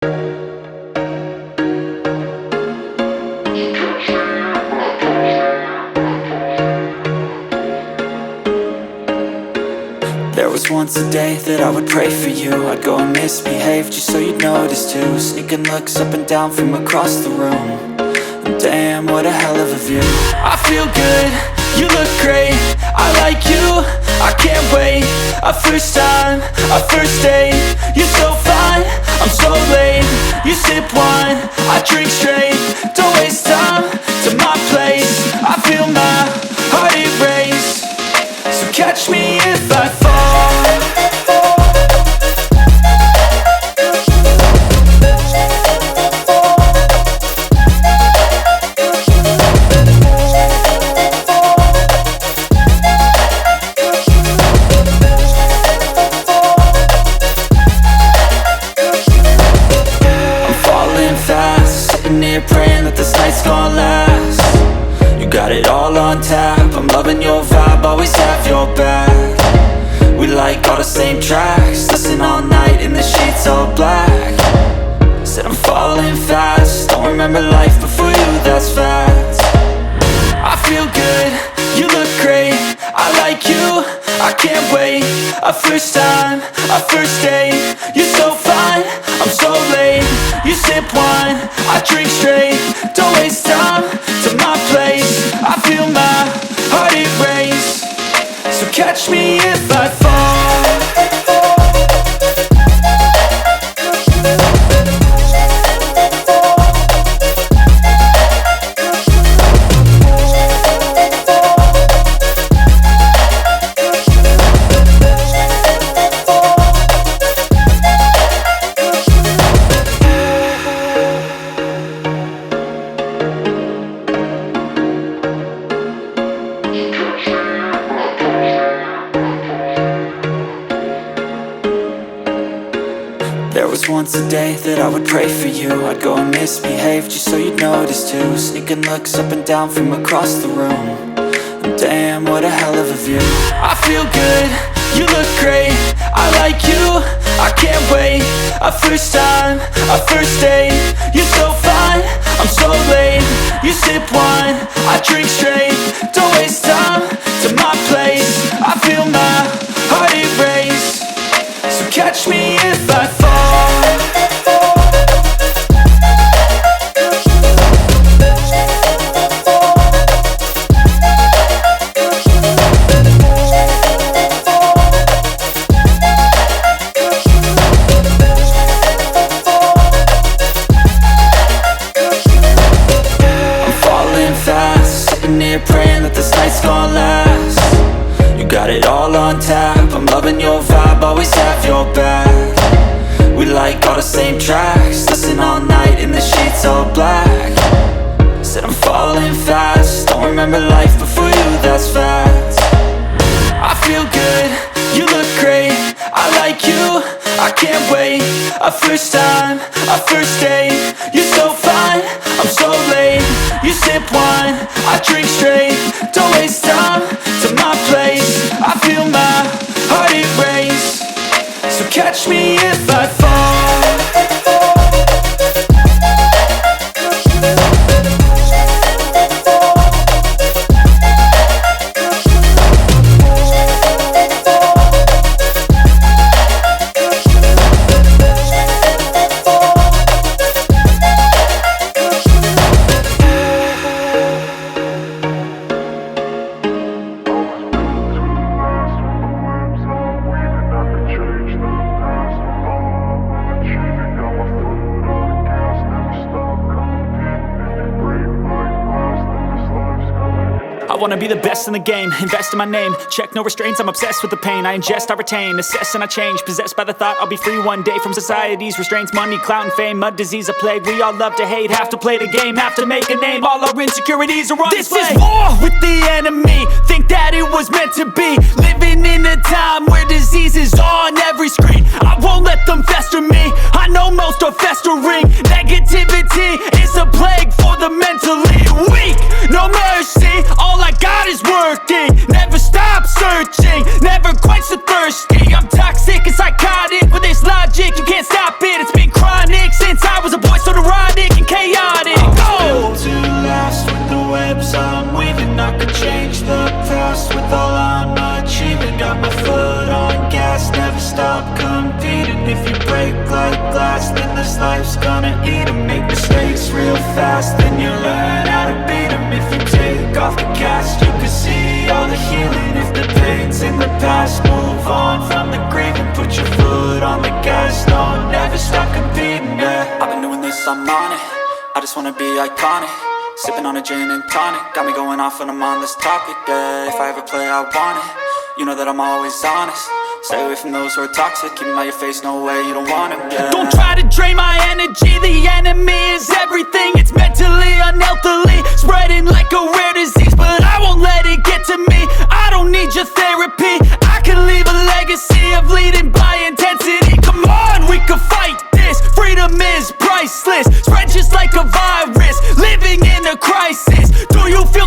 There was once a day that I would pray for you. I'd go and misbehave just so you'd notice too. Sneaking looks up and down from across the room. And damn, what a hell of a view. I feel good, you look great, I like you, I can't wait. A first time, a first date. You're so fine, I'm so late. You sip wine, I drink straight. Don't waste time to my place. I feel my heart erase. So catch me if I fall. I'm falling fast, sitting here praying that this night's gonna last. You got it all on tap, I'm loving your vibe, always have your back. We like all the same tracks, listen all night in the sheets all black. Said I'm falling fast, don't remember life before you, that's fact. I feel good, you look great, I like you, I can't wait. A first time, a first date. You're so fine, I'm so late. You sip wine, I drink straight. Don't waste time to my place. I feel my heart erase. So catch me if I fall. There was once a day that I would pray for you. I'd go and misbehave just so you'd notice too. Sneaking looks up and down from across the room. And damn, what a hell of a view. I feel good, you look great, I like you, I can't wait. A first time, a first date. You're so fine, I'm so late. You sip wine, I drink straight. Don't waste time to my place. I feel my heart erase. So catch me if I fall. Praying that this night's gonna last. You got it all on tap, I'm loving your vibe, always have your back. We like all the same tracks, listen all night in the sheets all black. Said I'm falling fast, don't remember life before you, that's fact. I feel good, you look great, I like you, I can't wait. A first time, a first date. You're so fine, I'm so late. You sip wine, I drink straight. Don't waste time to my place. I feel my heart erase. So catch me if I fall. I wanna be the best in the game, invest in my name. Check no restraints, I'm obsessed with the pain. I ingest, I retain, assess and I change. Possessed by the thought I'll be free one day from society's restraints. Money, clout and fame, mud, disease, a plague. We all love to hate, have to play the game, have to make a name. All our insecurities are on display. This is war with the enemy, think that it was meant to be. Living in a time where disease is on every screen. I won't let them fester me, I know most are festering. Negativity is a plague for the mentally weak. No mercy, all I got is working. Never stop searching, never quench the thirsty. I'm toxic and psychotic with this logic, you can't stop it. It's been chronic since this life's gonna eat 'em. Make mistakes real fast, then you learn how to beat 'em. If you take off the cast, you can see all the healing. If the pain's in the past, move on from the grieving. Put your foot on the gas, no, never stop competing, yeah. I've been doing this, I'm on it. I just wanna be iconic. Sipping on a gin and tonic, got me going off when I'm on this topic, yeah. If I ever play, I want it. You know that I'm always honest. Stay away from those who are toxic. Keep them out your face, no way, you don't want it, yeah. Don't try to drain my energy. The enemy is everything. It's mentally, unhealthily, spreading like a rare disease. But I won't let it get to me. I don't need your therapy. I can leave a legacy of leading by intensity. Come on, we can fight this. Freedom is priceless. Spread just like a virus. Living in a crisis. Do you feel